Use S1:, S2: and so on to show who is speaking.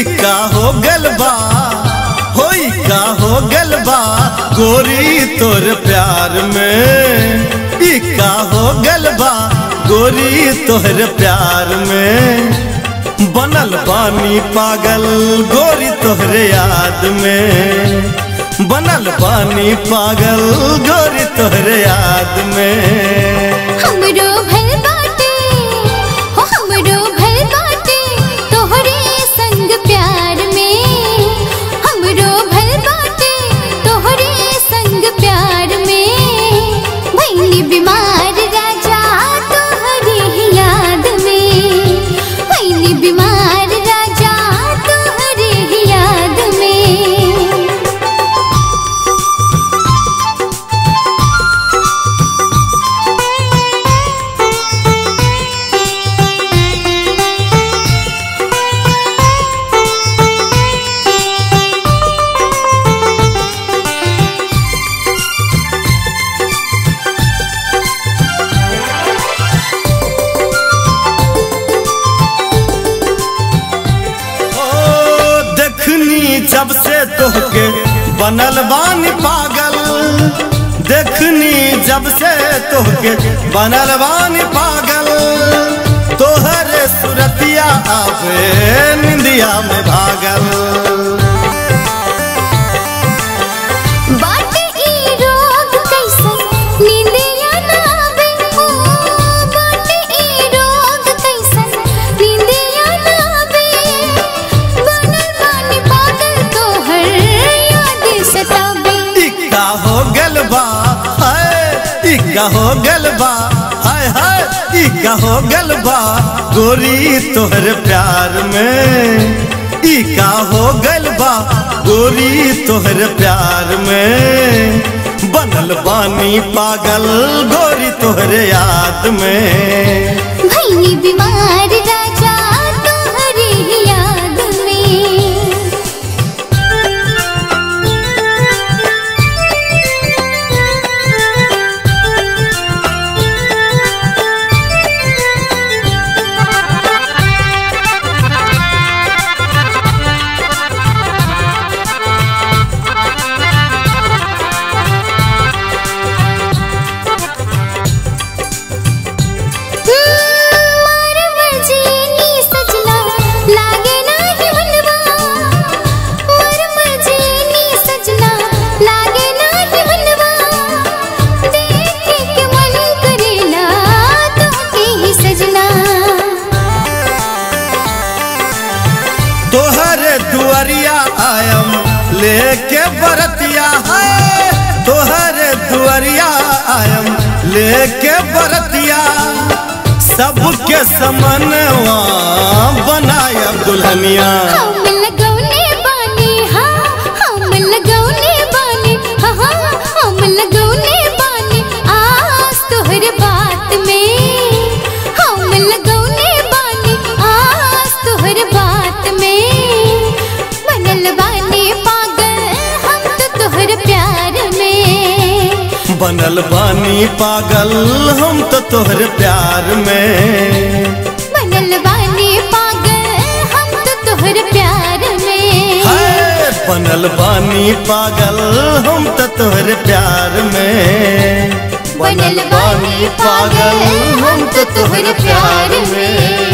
S1: का हो गलबा होई का हो गलबा गोरी तोर प्यार में का हो गलबा गोरी तोहर प्यार में बनल बानी पागल गोरी तोहरे याद में बनल बानी पागल गोरी तोहरे याद में
S2: हमरो भल बाटे हो हमरो भल बाटे तोहरे संग प्यार में हमरो भल बाटे तोहरे संग प्यार में भइली बीमार राजा तोहरे याद में भइली बीमार राजा तोहरे याद में
S1: जब से तोहके बनल बानी पागल देखनी जब से तोहके बनल बानी पागल तोहरे सुरतिया आवे निंदिया में भागल
S2: बाटे ई रोग कैसन निंदिया ना आवे ओ बाटे ई रोग कैसन निंदिया ना आवे बनल बानी पागल तोहर याद सतावे
S1: का हो गलबा हाय का हो गलबा हाय हाय का हो गलबा गोरी तोहर प्यार में का हो गलबा गोरी तोहर प्यार में बनल बानी पागल गोरी तोहरे याद में
S2: भइली बीमार राजा तोहरे याद में
S1: दुआरिया आयम लेके बरतिया है तोहरे दुआरिया आयम लेके बरतिया सबके समनवा बनाया दुल्हनिया
S2: हम लगौने बानी हम लगौने बानी हम लगौने बानी आस तोहरे बात में हम लगौने बानी आस तोहरे बात में बनल बानी पागल हम तो तोहरे प्यार में
S1: बनल बानी पागल हम तो तोहरे प्यार में
S2: बनल बानी पागल हम तो तोहरे प्यार में
S1: बनल बानी पागल हम तो तोहरे प्यार में
S2: बनल बानी पागल हम तो तोहरे प्यार में।